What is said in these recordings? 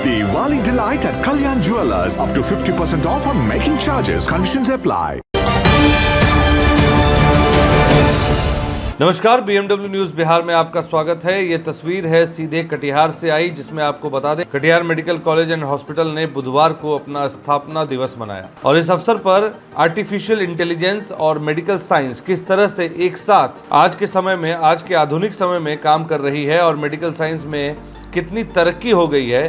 Diwali delight at Kalyan Jewellers. Up to 50% off on making charges. Conditions apply. नमस्कार, BMW news Bihar में आपका स्वागत है। ये तस्वीर है सीधे कटिहार से आई, जिसमें आपको बता दें Katihar medical college and hospital ने बुधवार को अपना स्थापना दिवस मनाया और इस अवसर पर आर्टिफिशियल इंटेलिजेंस और मेडिकल साइंस किस तरह से एक साथ आज के आधुनिक समय में काम कर रही है और मेडिकल साइंस में कितनी तरक्की हो गई है,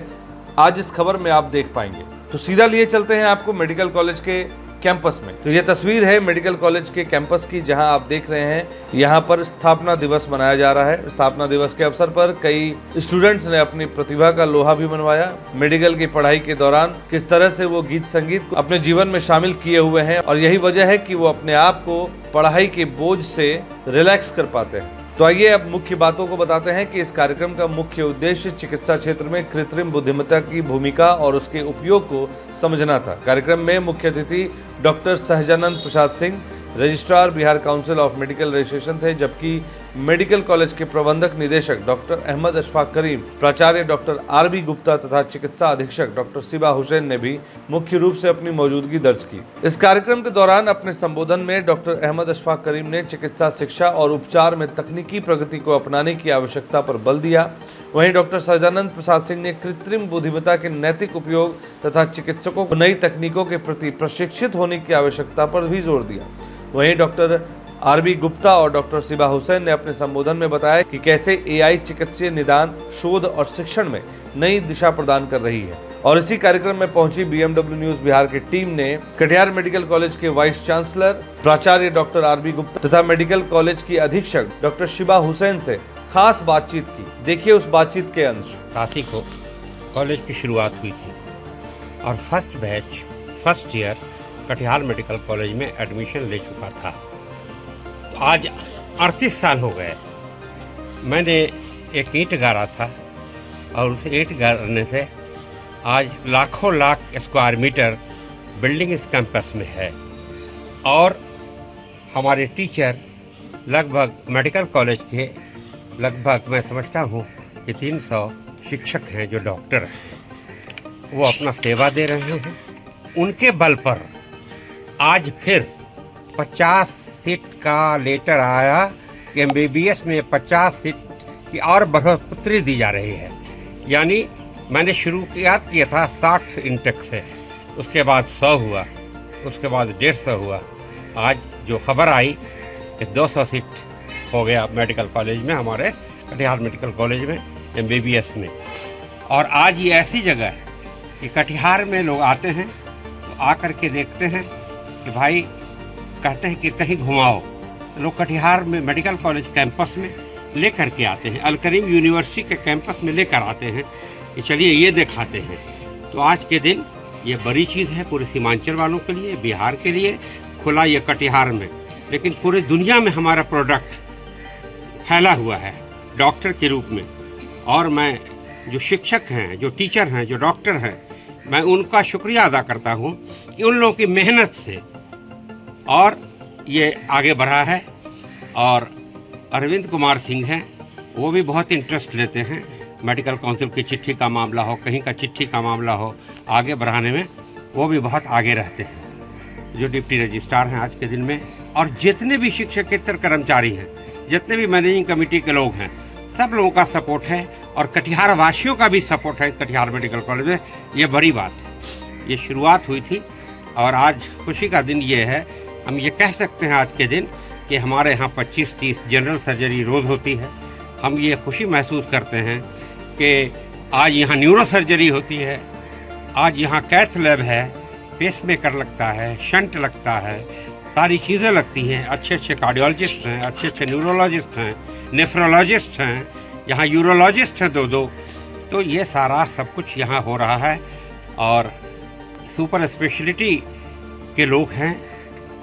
आज इस खबर में आप देख पाएंगे। तो सीधा लिए चलते हैं आपको मेडिकल कॉलेज के कैंपस में। तो ये तस्वीर है मेडिकल कॉलेज के कैंपस की, जहां आप देख रहे हैं यहाँ पर स्थापना दिवस मनाया जा रहा है। स्थापना दिवस के अवसर पर कई स्टूडेंट्स ने अपनी प्रतिभा का लोहा भी मनवाया। मेडिकल की पढ़ाई के दौरान किस तरह से वो गीत संगीत को अपने जीवन में शामिल किए हुए हैं और यही वजह है कि वो अपने आप को पढ़ाई के बोझ से रिलैक्स कर पाते हैं। तो आइए अब मुख्य बातों को बताते हैं कि इस कार्यक्रम का मुख्य उद्देश्य चिकित्सा क्षेत्र में कृत्रिम बुद्धिमत्ता की भूमिका और उसके उपयोग को समझना था। कार्यक्रम में मुख्य अतिथि doctor Sahajanand Prasad Singh, registrar Bihar council of medical registration थे, जबकि मेडिकल कॉलेज के प्रबंधक निदेशक डॉक्टर अहमद अशफाक करीम, प्राचार्य डॉक्टर आरबी गुप्ता तथा चिकित्सा अधीक्षक डॉक्टर सिबा हुसैन ने भी मुख्य रूप से अपनी मौजूदगी दर्ज की। इस कार्यक्रम के दौरान अपने संबोधन में डॉक्टर अहमद अशफाक करीम ने चिकित्सा शिक्षा और उपचार में तकनीकी प्रगति को अपनाने की आवश्यकता पर बल दिया। वहीं डॉक्टर सहजानंद प्रसाद सिंह ने कृत्रिम बुद्धिमत्ता के नैतिक उपयोग तथा चिकित्सकों को नई तकनीकों के प्रति प्रशिक्षित होने की आवश्यकता पर भी जोर दिया। वहीं डॉक्टर आरबी गुप्ता और डॉक्टर सिबा हुसैन ने अपने संबोधन में बताया कि कैसे एआई चिकित्सीय निदान, शोध और शिक्षण में नई दिशा प्रदान कर रही है। और इसी कार्यक्रम में पहुंची BMW न्यूज बिहार की टीम ने कटिहार मेडिकल कॉलेज के वाइस चांसलर प्राचार्य डॉक्टर आरबी गुप्ता तथा मेडिकल कॉलेज की अधीक्षक डॉक्टर सिबा हुसैन से खास बातचीत की। देखिए उस बातचीत के अंश। साथी को कॉलेज की शुरुआत हुई थी और first year Katihar medical college में एडमिशन ले चुका था। तो आज 38 साल हो गए। मैंने एक ईंट गाड़ा था और उस ईंट गाड़ने से आज लाखों लाख स्क्वायर मीटर बिल्डिंग इस कैंपस में है और हमारे टीचर लगभग मेडिकल कॉलेज के लगभग मैं समझता हूँ कि 300 शिक्षक हैं जो डॉक्टर हैं, वो अपना सेवा दे रहे हैं। उनके बल पर आज फिर 50 सीट का लेटर आया कि MBBS में 50 सीट की और बढ़ोतरी दी जा रही है। यानी मैंने शुरुआत किया था 60 इंटेक से, उसके बाद 100 हुआ, उसके बाद 150 हुआ। आज जो खबर आई कि 200 सीट हो गया मेडिकल कॉलेज में, हमारे कटिहार मेडिकल कॉलेज में MBBS में। और आज ये ऐसी जगह है कि कटिहार में लोग आते हैं तो आकर के देखते हैं कि भाई कहते हैं कि कहीं घुमाओ, लोग कटिहार में मेडिकल कॉलेज कैंपस में लेकर के आते हैं, अलकरीम यूनिवर्सिटी के कैंपस में लेकर आते हैं कि चलिए ये दिखाते हैं। तो आज के दिन ये बड़ी चीज़ है पूरे सीमांचल वालों के लिए, बिहार के लिए खुला ये कटिहार में, लेकिन पूरी दुनिया में हमारा प्रोडक्ट फैला हुआ है डॉक्टर के रूप में। और मैं जो शिक्षक हैं, जो टीचर हैं, जो डॉक्टर हैं, मैं उनका शुक्रिया अदा करता हूँ कि उन लोगों की मेहनत से और ये आगे बढ़ा है। और अरविंद कुमार सिंह हैं, वो भी बहुत इंटरेस्ट लेते हैं मेडिकल काउंसिल की चिट्ठी का मामला हो, कहीं का चिट्ठी का मामला हो, आगे बढ़ाने में वो भी बहुत आगे रहते हैं। जो डिप्टी रजिस्ट्रार हैं आज के दिन में, और जितने भी शिक्षकेतर कर्मचारी हैं, जितने भी मैनेजिंग कमेटी के लोग हैं, सब लोगों का सपोर्ट है और कटिहार वासियों का भी सपोर्ट है कटिहार मेडिकल कॉलेज में। ये बड़ी बात है। ये शुरुआत हुई थी और आज खुशी का दिन ये है, हम ये कह सकते हैं आज के दिन कि हमारे यहाँ 25-30 जनरल सर्जरी रोज़ होती है। हम ये खुशी महसूस करते हैं कि आज यहाँ न्यूरो सर्जरी होती है, आज यहाँ कैथ लैब है, पेसमेकर लगता है, शंट लगता है, सारी चीज़ें लगती हैं। अच्छे अच्छे कार्डियोलॉजिस्ट हैं, अच्छे अच्छे न्यूरोलॉजिस्ट हैं, नेफ्रोलॉजिस्ट हैं, यहाँ यूरोलॉजिस्ट हैं दो। तो ये सारा सब कुछ यहाँ हो रहा है और सुपर स्पेशलिटी के लोग हैं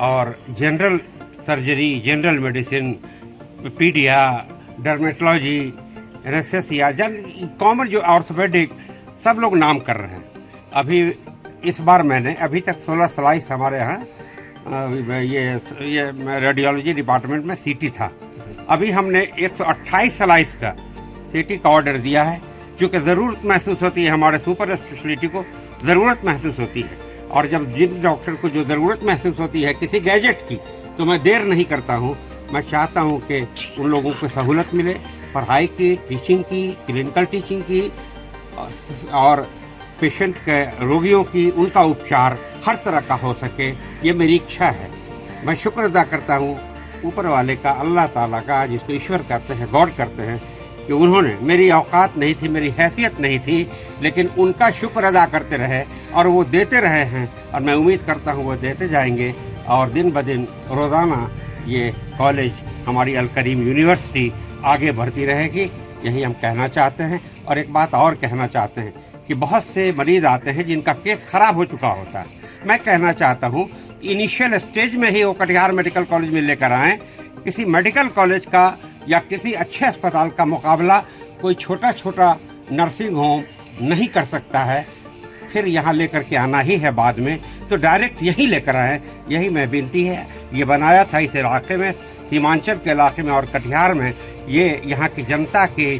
और general surgery, general medicine, paedia, dermatology, anaesthesia, common जो ऑर्थोपेडिक, सब लोग नाम कर रहे हैं। अभी इस बार मैंने अभी तक 16 स्लाइस हमारे यहाँ ये रेडियोलॉजी डिपार्टमेंट में सीटी था। अभी हमने 128 स्लाइस का सीटी का ऑर्डर दिया है चूँकि ज़रूरत महसूस होती है, हमारे सुपर स्पेशलिटी को ज़रूरत महसूस होती है, और जब जिन डॉक्टर को जो ज़रूरत महसूस होती है किसी गैजेट की, तो मैं देर नहीं करता हूँ। मैं चाहता हूँ कि उन लोगों को सहूलत मिले, पढ़ाई की, टीचिंग की, क्लिनिकल टीचिंग की, और पेशेंट के रोगियों की, उनका उपचार हर तरह का हो सके, ये मेरी इच्छा है। मैं शुक्र अदा करता हूँ ऊपर वाले का, अल्लाह ताला का, जिसको ईश्वर कहते हैं, गॉड करते हैं, कि उन्होंने, मेरी औकात नहीं थी, मेरी हैसियत नहीं थी, लेकिन उनका शुक्र अदा करते रहे और वो देते रहे हैं, और मैं उम्मीद करता हूँ वो देते जाएंगे, और दिन ब दिन रोज़ाना ये कॉलेज, हमारी अल करीम यूनिवर्सिटी आगे बढ़ती रहेगी, यही हम कहना चाहते हैं। और एक बात और कहना चाहते हैं कि बहुत से मरीज़ आते हैं जिनका केस ख़राब हो चुका होता है। मैं कहना चाहता हूँ इनिशियल स्टेज में ही वो कटिहार मेडिकल कॉलेज में लेकर आएँ। किसी मेडिकल कॉलेज का या किसी अच्छे अस्पताल का मुकाबला कोई छोटा छोटा नर्सिंग होम नहीं कर सकता है, फिर यहाँ लेकर के आना ही है बाद में, तो डायरेक्ट यहीं लेकर आएँ, यही मैं विनती है। ये बनाया था इस इलाके में, सीमांचल के इलाके में और कटिहार में, ये यहाँ की जनता के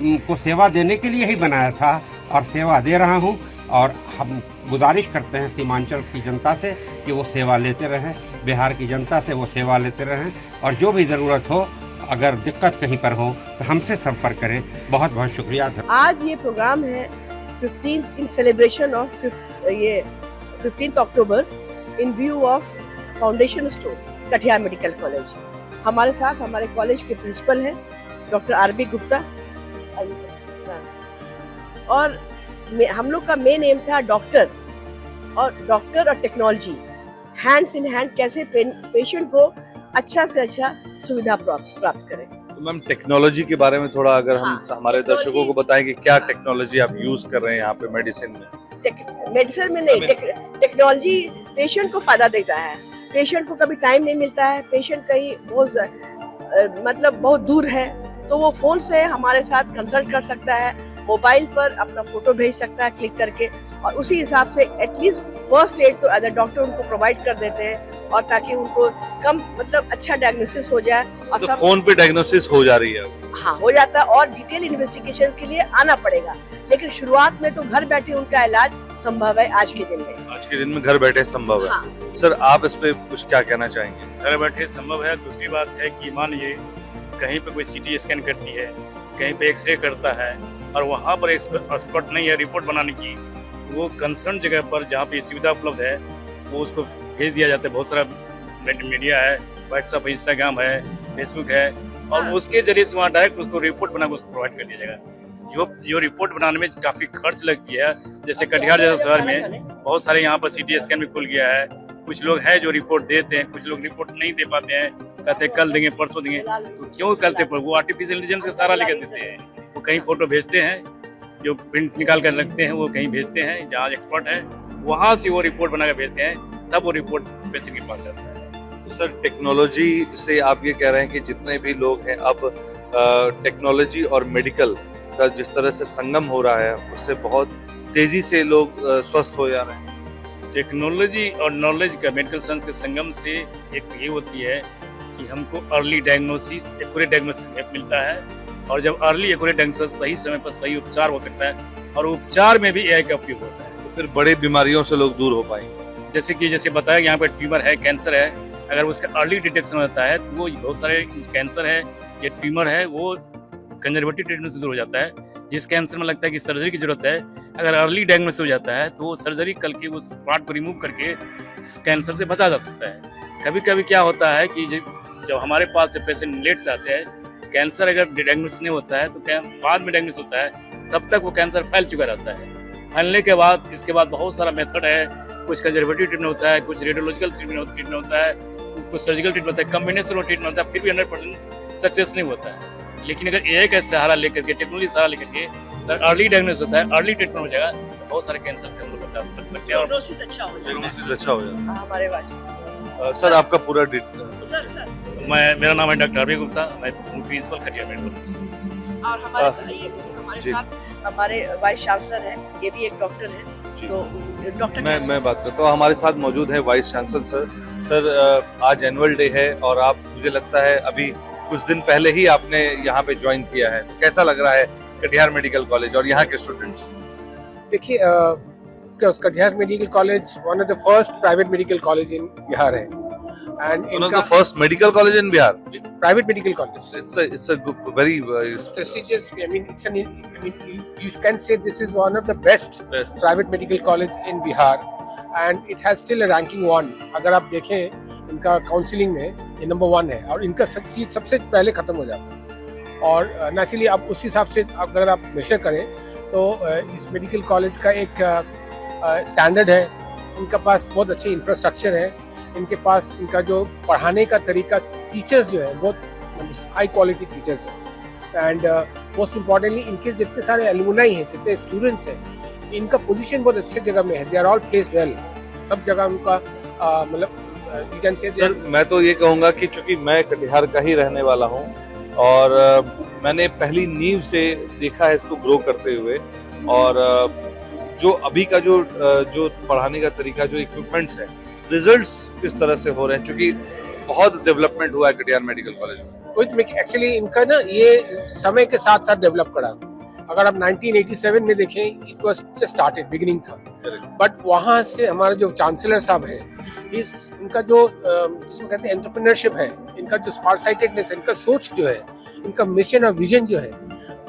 को सेवा देने के लिए ही बनाया था, और सेवा दे रहा हूँ। और हम गुजारिश करते हैं सीमांचल की जनता से कि वो सेवा लेते रहें, बिहार की जनता से वो सेवा लेते रहें, और जो भी ज़रूरत हो, अगर दिक्कत कहीं पर हो तो हमसे संपर्क करें। बहुत बहुत शुक्रिया। आज ये प्रोग्राम है 15th in celebration of 15th October in view of foundation stone Katihar medical college. हमारे साथ हमारे कॉलेज के प्रिंसिपल हैं डॉक्टर आरबी गुप्ता, और हम लोग का मेन एम था डॉक्टर और टेक्नोलॉजी हैंड्स इन हैंड, कैसे पेशेंट को अच्छा से अच्छा सुविधा प्राप्त करें। तो मैम टेक्नोलॉजी के बारे में थोड़ा अगर हम हमारे दर्शकों को बताएं कि क्या टेक्नोलॉजी आप यूज कर रहे हैं यहाँ पे मेडिसिन में। मेडिसिन में नहीं, टेक्नोलॉजी पेशेंट को फायदा देता है। पेशेंट को कभी टाइम नहीं मिलता है, पेशेंट कहीं बहुत दूर है, तो वो फोन से हमारे साथ कंसल्ट कर सकता है, मोबाइल पर अपना फोटो भेज सकता है क्लिक करके, और उसी हिसाब से एटलीस्ट फर्स्ट एड तो एज अ डॉक्टर उनको प्रोवाइड कर देते हैं, और ताकि उनको कम अच्छा डायग्नोसिस हो जाए। और तो फोन पे डायग्नोसिस हो जा रही है? हाँ, हो जाता है, और डिटेल इन्वेस्टिगेशन के लिए आना पड़ेगा, लेकिन शुरुआत में तो घर बैठे उनका इलाज संभव है आज के दिन में। आज के दिन में घर बैठे संभव है। हाँ। सर आप इस पे कुछ क्या कहना चाहेंगे? घर बैठे संभव है। दूसरी बात है कि मान लीजिए कहीं पे कोई सीटी स्कैन करती है, कहीं पे एक्सरे करता है, और वहाँ पर एक्सपर्ट नहीं है रिपोर्ट बनाने की, वो कंसर्न जगह पर जहाँ पे सुविधा उपलब्ध है वो उसको भेज दिया जाता है। बहुत सारा मीडिया है, व्हाट्सएप है, इंस्टाग्राम है, फेसबुक है, और उसके जरिए से वहाँ डायरेक्ट उसको रिपोर्ट बना के उसको प्रोवाइड कर दिया जाएगा। जो रिपोर्ट बनाने में काफ़ी खर्च लगती है, जैसे कटिहार जैसे शहर में बहुत सारे यहाँ पर सीटी स्कैन भी खुल गया है। कुछ लोग हैं जो रिपोर्ट देते हैं, कुछ लोग रिपोर्ट नहीं दे पाते हैं, कहते हैं कल देंगे, परसों देंगे। तो क्यों करते पर वो आर्टिफिशियल इंटेलिजेंस का सहारा लेकर देते हैं। वो कहीं फोटो भेजते हैं, जो प्रिंट निकाल कर रखते हैं, वो कहीं भेजते हैं जहाँ एक्सपर्ट है, वहाँ से वो रिपोर्ट बना कर भेजते हैं, तब वो रिपोर्ट पेशेंट के पास जाता है। तो सर टेक्नोलॉजी से आप ये कह रहे हैं कि जितने भी लोग हैं अब टेक्नोलॉजी और मेडिकल का जिस तरह से संगम हो रहा है, उससे बहुत तेजी से लोग स्वस्थ हो जा रहे हैं। टेक्नोलॉजी और नॉलेज का, मेडिकल साइंस के संगम से एक ये होती है कि हमको अर्ली डायग्नोसिस, एक्यूरेट डायग्नोसिस मिलता है, और जब अर्ली एक्यूरेट डायग्नोसिस सही समय पर सही उपचार हो सकता है, और उपचार में भी एआई का उपयोग होता है, तो फिर बड़े बीमारियों से लोग दूर हो पाएंगे। जैसे बताया यहाँ पर ट्यूमर है, कैंसर है, अगर उसका अर्ली डिटेक्शन होता है तो वो बहुत सारे कैंसर है या ट्यूमर है वो कंजर्वेटिव ट्रीटमेंट से दूर हो जाता है। जिस कैंसर में लगता है कि सर्जरी की जरूरत है, अगर अर्ली डायग्नोसिस हो जाता है तो वो सर्जरी करके उस पार्ट को रिमूव करके कैंसर से बचा जा सकता है। कभी कभी क्या होता है कि जब हमारे पास जब पेशेंट लेट से आते हैं, कैंसर अगर डायग्नोसिस नहीं होता है तो बाद में डायग्नोसिस होता है, तब तक वो कैंसर फैल चुका रहता है। फैलने के बाद इसके बाद बहुत सारा मेथड है, कुछ कंजर्वेटिव ट्रीटमेंट होता है, कुछ रेडियोलॉजिकल ट्रीटमेंट होता है, कुछ सर्जिकल ट्रीटमेंट होता है, कॉम्बिनेशन ऑफ ट्रीटमेंट होता है, फिर भी 100% सक्सेस नहीं होता है। लेकिन अगर एआई का सहारा लेकर के, टेक्नोलॉजी सहारा लेकर के अर्ली डायग्नोसिस होता है, अर्ली ट्रीटमेंट हो जाएगा, बहुत सारे कैंसर से हम लोग बचा सकते हैं और डायग्नोसिस अच्छा हो जाएगा। डायग्नोसिस अच्छा हो जाएगा। हमारे वास्ते सर आपका पूरा मेरा नाम है डॉक्टर आरबी गुप्ता, मैं प्रिंसिपल कटिहार मेडिकल कॉलेज। और हमारे साथ हमारे वाइस चांसलर हैं, ये भी एक डॉक्टर हैं। तो डॉक्टर मैं बात करता हूँ, हमारे साथ मौजूद है वाइस चांसलर सर। सर आज एनुअल डे है और आप, मुझे लगता है अभी कुछ दिन पहले ही आपने यहाँ पे ज्वाइन किया है, तो कैसा लग रहा है कटिहार मेडिकल कॉलेज और यहाँ के स्टूडेंट्स? देखिए, Katihar medical college one of the first private medical college in Bihar है, and One of the first medical college in Bihar. Private medical college It's a very prestigious. I mean, you can say this is one of the best best. private medical college in Bihar, and it has still a ranking 1. अगर आप देखें इनका counselling में ये number 1 है, और इनका seat सबसे पहले खत्म हो जाता है। और नेचुरली आप उस हिसाब से अगर आप मेजर करें तो इस मेडिकल कॉलेज का एक स्टैंडर्ड है, इनके पास बहुत अच्छे इंफ्रास्ट्रक्चर है, इनके पास इनका जो पढ़ाने का तरीका, टीचर्स जो है बहुत हाई क्वालिटी टीचर्स हैं, एंड मोस्ट इम्पॉर्टेंटली इनके जितने सारे एलुमनाई हैं, जितने स्टूडेंट्स हैं, इनका पोजीशन बहुत अच्छे जगह में है। They are all place well, सब जगह उनका मतलब यू कैन से। सर, मैं तो ये कहूँगा कि चूंकि मैं कटिहार का ही रहने वाला हूँ और मैंने पहली नींव से देखा है इसको ग्रो करते हुए, और जो अभी का जो पढ़ाने का तरीका, जो इक्विपमेंट्स है, रिजल्ट्स किस तरह से हो रहे हैं, क्योंकि बहुत डेवलपमेंट हुआ है कटिहार मेडिकल कॉलेज में। एक्चुअली इनका ना ये समय के साथ साथ डेवलप करा। अगर आप 1987 में देखें, it was just started, beginning था, बट वहाँ से हमारे जो चांसलर साहब है, इनका जो जिसको कहते हैं एंटरप्रेन्योरशिप है, इनका जो फारसाइटेडनेस है, इनका सोच जो है, इनका मिशन और विजन जो है,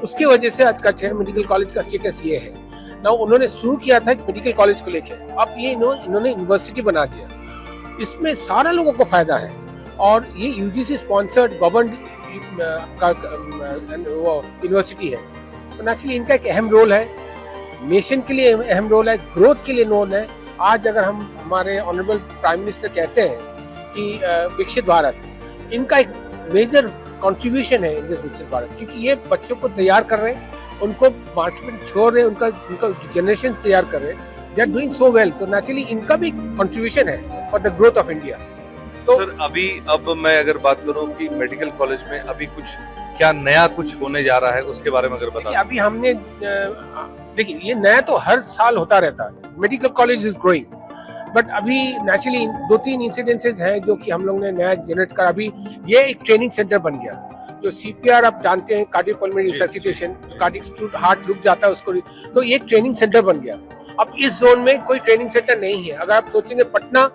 उसकी वजह से आज कटिहार मेडिकल कॉलेज का स्टेटस ये है। ना उन्होंने शुरू किया था मेडिकल कॉलेज को लेकर, अब ये इन्होंने यूनिवर्सिटी बना दिया, इसमें सारा लोगों को फायदा है, और ये यूजीसी स्पॉन्सर्ड गवर्नड यूनिवर्सिटी है। तो नेचुरली इनका एक अहम रोल है, नेशन के लिए अहम रोल है, ग्रोथ के लिए रोल है। आज अगर हम हमारे ऑनरेबल प्राइम मिनिस्टर कहते हैं कि विकसित भारत, इनका एक मेजर कंट्रीब्यूशन है इन दिस विकसित भारत, क्योंकि ये बच्चों को तैयार कर रहे हैं, उनको मार्केट में छोड़ रहे हैं, उनका जनरेशन तैयार कर रहे हैं, they are doing so well. तो नेचुरली इनका भी कंट्रीब्यूशन है for the growth of India. तो सर, अब मैं अगर बात करूं कि मेडिकल कॉलेज में अभी कुछ क्या नया कुछ होने जा रहा है, उसके बारे में अगर बता। अभी हमने देखिए, ये नया तो हर साल होता रहता है, medical college is growing, but अभी नेचुरली 2-3 इंसिडेंसेस हैं जो कि हम लोग ने नया जनरेट कर। अभी ये एक ट्रेनिंग सेंटर बन गया, जो CPR आप जानते हैं, कार्डियोपल्मोनरी रिससिटेशन, कार्डियक हार्ट रुक जाता है उसको, तो ये एक ट्रेनिंग सेंटर बन गया। अब इस जोन में कोई ट्रेनिंग सेंटर नहीं है। अगर आप सोचेंगे Patna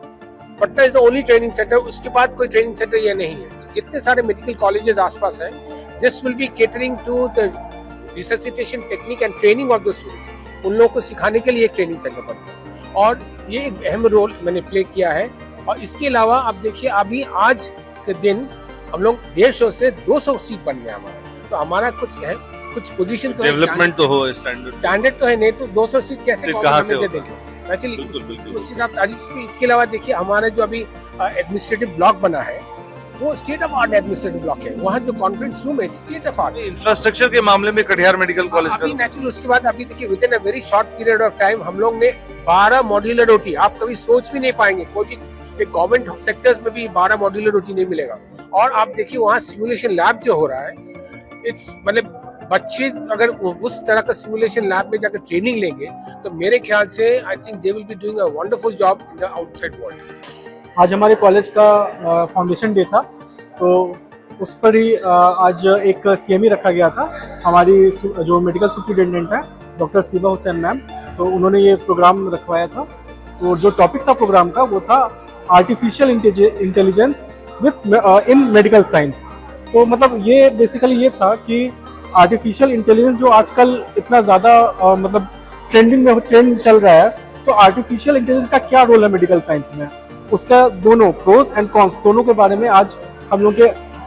is the only training centre, उसके बाद कोई ट्रेनिंग सेंटर ये नहीं है। जितने सारे मेडिकल कॉलेजेस आसपास हैं, this will be catering to the resuscitation technique and training of the students. उन लोगों को सिखाने के लिए एक ट्रेनिंग सेंटर बनता है, और ये एक अहम रोल मैंने प्ले किया है। और इसके अलावा आप देखिए, अभी आज के दिन हम लोग 150 से 200 सीट बन गया हमारा। तो हमारा कुछ पोजीशन तो डेवलपमेंट तो हो, स्टैंडर्ड तो है, नहीं तो 200 सीट कैसे कहाँ से देंगे एक्चुअली उस हिसाब से। इसके अलावा देखिए, हमारा जो अभी एडमिनिस्ट्रेटिव ब्लॉक बना है, वो state of art administrative block है। वहाँ जो कॉन्फ्रेंस रूम है, स्टेट ऑफ आर्ट। इंफ्रास्ट्रक्चर के मामले में कटिहार मेडिकल कॉलेज का नेचुरली उसके बाद अभी देखिए, with in a very short period of time हम लोग ने 12 मॉड्यूलर OT, आप कभी सोच भी नहीं पाएंगे, कोई भी एक गवर्नमेंट सेक्टर्स में भी 12 मॉड्यूलर OT नहीं मिलेगा। और आप देखिए, वहाँ सिमुलेशन लैब जो हो रहा है, इट्स मतलब बच्चे अगर उस तरह का सिमुलेशन लैब में जाकर ट्रेनिंग लेंगे, तो मेरे ख्याल से I think they will be doing a wonderful job in the outside world. आज हमारे कॉलेज का फाउंडेशन डे था, तो उस पर ही आज एक CME रखा गया था। हमारी जो मेडिकल सुपरिटेंडेंट है, डॉक्टर सीबा हुसैन मैम, तो उन्होंने ये प्रोग्राम रखवाया था। तो जो टॉपिक था प्रोग्राम का, वो था artificial intelligence with in medical science. तो मतलब ये बेसिकली ये था कि आर्टिफिशियल इंटेलिजेंस जो आजकल इतना ज़्यादा मतलब ट्रेंड चल रहा है, तो आर्टिफिशियल इंटेलिजेंस का क्या रोल है मेडिकल साइंस में, उसका दोनों प्रोस एंड कॉन्स दोनों के बारे में आज हम लोग के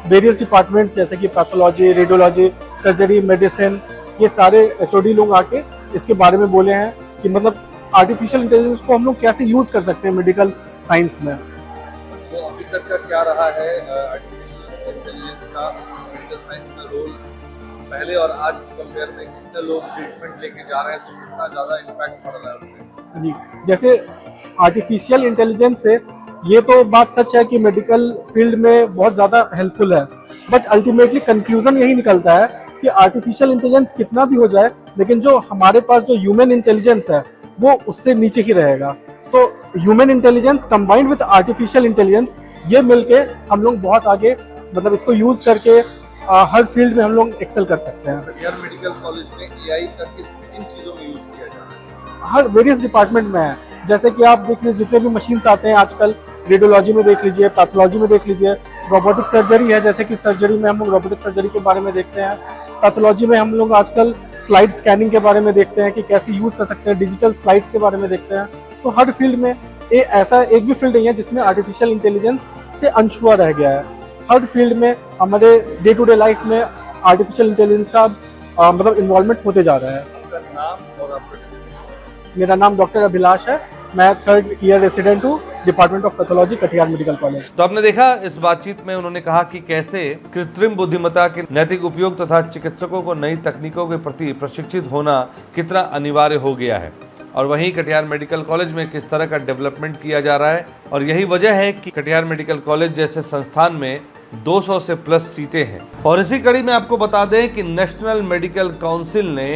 वेरियस डिपार्टमेंट्स जैसे कि पैथोलॉजी, रेडियोलॉजी, सर्जरी, मेडिसिन, ये सारे HOD लोग आके इसके बारे में बोले हैं कि मतलब आर्टिफिशियल इंटेलिजेंस को हम लोग कैसे यूज़ कर सकते हैं मेडिकल साइंस में। तो अभी तक का क्या रहा है आर्टिफिशियल इंटेलिजेंस का मेडिकल साइंस में रोल, पहले और आज के कंपेयर में कितने लोग ट्रीटमेंट लेके जा रहे हैं, तो कितना ज़्यादा इम्पैक्ट पड़ रहा है उसमें? जी, जैसे आर्टिफिशियल इंटेलिजेंस से ये तो बात सच है कि मेडिकल फील्ड में बहुत ज़्यादा हेल्पफुल है, बट अल्टीमेटली कंक्लूजन यही निकलता है कि आर्टिफिशियल इंटेलिजेंस कितना भी हो जाए, लेकिन जो हमारे पास जो ह्यूमन इंटेलिजेंस है वो उससे नीचे ही रहेगा। तो human intelligence combined with artificial intelligence, ये मिलके हम लोग बहुत आगे मतलब इसको यूज़ करके हर फील्ड में हम लोग एक्सेल कर सकते हैं। कटिहार मेडिकल कॉलेज में एआई का किन चीज़ों में यूज़ किया जा रहा है? हर वेरियस डिपार्टमेंट में है। जैसे कि आप देख लीजिए जितने भी मशीन्स आते हैं आजकल, रेडियोलॉजी में देख लीजिए, पैथोलॉजी में देख लीजिए, रोबोटिक सर्जरी है, जैसे कि सर्जरी में हम लोग रोबोटिक सर्जरी के बारे में देखते हैं। पैथोलॉजी में हम लोग आजकल स्लाइड स्कैनिंग के बारे में देखते हैं कि कैसे यूज़ कर सकते हैं, डिजिटल स्लाइड्स के बारे में देखते हैं। तो हर फील्ड में ऐसा एक भी फील्ड नहीं है जिसमें आर्टिफिशियल इंटेलिजेंस से अनछुआ रह गया है। हर फील्ड में हमारे डे टू डे लाइफ में आर्टिफिशियल इंटेलिजेंस का मतलब इन्वॉल्वमेंट होते जा रहा है। आपका नाम और आपका डिसिप्लिन? मेरा नाम डॉक्टर अभिलाष है, मैं 3rd ईयर रेसिडेंट हूँ department of pathology Katihar medical college. तो आपने देखा इस बातचीत में उन्होंने कहा कि कैसे कृत्रिम बुद्धिमत्ता के नैतिक उपयोग तथा चिकित्सकों को नई तकनीकों के प्रति प्रशिक्षित होना कितना अनिवार्य हो गया है, और वहीं कटिहार मेडिकल कॉलेज में किस तरह का डेवलपमेंट किया जा रहा है। और यही वजह है कि कटिहार मेडिकल कॉलेज जैसे संस्थान में 200 से प्लस सीटें हैं। और इसी कड़ी में आपको बता दें कि नेशनल मेडिकल काउंसिल ने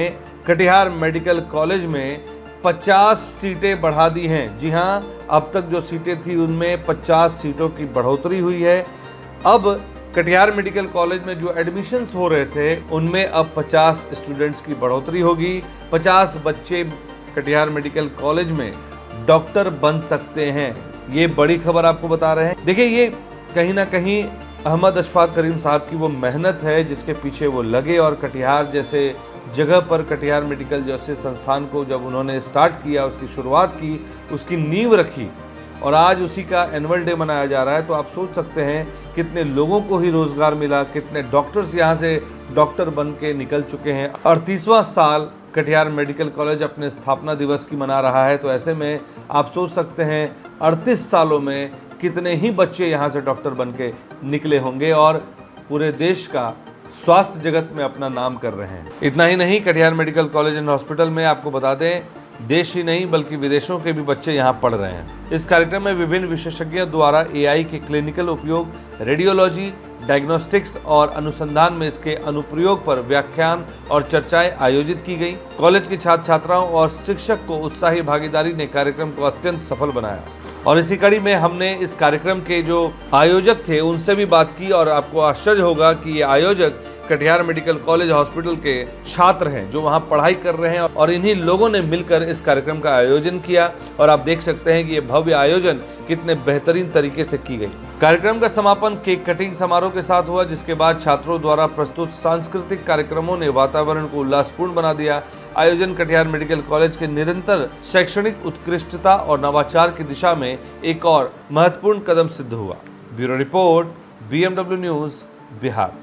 कटिहार मेडिकल कॉलेज में 50 सीटें बढ़ा दी हैं। जी हां, अब तक जो सीटें थी उनमें 50 सीटों की बढ़ोतरी हुई है। अब कटिहार मेडिकल कॉलेज में जो एडमिशन्स हो रहे थे उनमें अब 50 स्टूडेंट्स की बढ़ोतरी होगी। 50 बच्चे कटिहार मेडिकल कॉलेज में डॉक्टर बन सकते हैं। ये बड़ी खबर आपको बता रहे हैं। देखिए, ये कहीं ना कहीं अहमद अशफाक करीम साहब की वो मेहनत है जिसके पीछे वो लगे, और कटिहार जैसे जगह पर कटिहार मेडिकल जैसे संस्थान को जब उन्होंने स्टार्ट किया, उसकी शुरुआत की, उसकी नींव रखी, और आज उसी का एनुअल डे मनाया जा रहा है। तो आप सोच सकते हैं कितने लोगों को ही रोजगार मिला, कितने डॉक्टर्स यहाँ से डॉक्टर बन के निकल चुके हैं। 38वां साल कटिहार मेडिकल कॉलेज अपने स्थापना दिवस की मना रहा है। तो ऐसे में आप सोच सकते हैं 38 सालों में कितने ही बच्चे यहाँ से डॉक्टर बन के निकले होंगे और पूरे देश का स्वास्थ्य जगत में अपना नाम कर रहे हैं। इतना ही नहीं, Katihar medical college and hospital में आपको बता दें देश ही नहीं बल्कि विदेशों के भी बच्चे यहाँ पढ़ रहे हैं। इस कार्यक्रम में विभिन्न विशेषज्ञों द्वारा एआई के क्लिनिकल उपयोग, रेडियोलॉजी, डायग्नोस्टिक्स और अनुसंधान में इसके अनुप्रयोग पर व्याख्यान और चर्चाएं आयोजित की गई। कॉलेज के छात्र छात्राओं और शिक्षक को उत्साही भागीदारी ने कार्यक्रम को अत्यंत सफल बनाया। और इसी कड़ी में हमने इस कार्यक्रम के जो आयोजक थे उनसे भी बात की, और आपको आश्चर्य होगा कि ये आयोजक कटिहार मेडिकल कॉलेज हॉस्पिटल के छात्र हैं जो वहां पढ़ाई कर रहे हैं, और इन्हीं लोगों ने मिलकर इस कार्यक्रम का आयोजन किया। और आप देख सकते हैं कि ये भव्य आयोजन कितने बेहतरीन तरीके से की गई। कार्यक्रम का समापन केक कटिंग समारोह के साथ हुआ, जिसके बाद छात्रों द्वारा प्रस्तुत सांस्कृतिक कार्यक्रमों ने वातावरण को उल्लासपूर्ण बना दिया। आयोजन कटिहार मेडिकल कॉलेज के निरंतर शैक्षणिक उत्कृष्टता और नवाचार की दिशा में एक और महत्वपूर्ण कदम सिद्ध हुआ। Bureau report, BMW news, Bihar.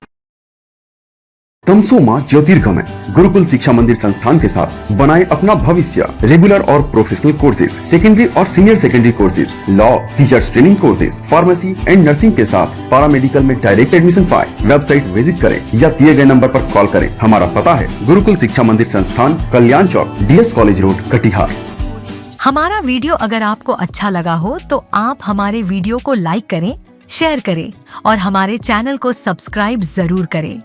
तमसोमा ज्योतिर्गमय गुरुकुल शिक्षा मंदिर संस्थान के साथ बनाए अपना भविष्य। रेगुलर और प्रोफेशनल कोर्सेज, सेकेंडरी और senior secondary courses, law, teachers training courses, pharmacy and nursing के साथ पैरामेडिकल में डायरेक्ट एडमिशन पाए। वेबसाइट विजिट करें या दिए गए नंबर पर कॉल करें। हमारा पता है गुरुकुल शिक्षा मंदिर संस्थान, कल्याण चौक, DS कॉलेज रोड, कटिहार। हमारा वीडियो अगर आपको अच्छा लगा हो तो आप हमारे वीडियो को लाइक करें, शेयर करें और हमारे चैनल को सब्सक्राइब जरूर करें।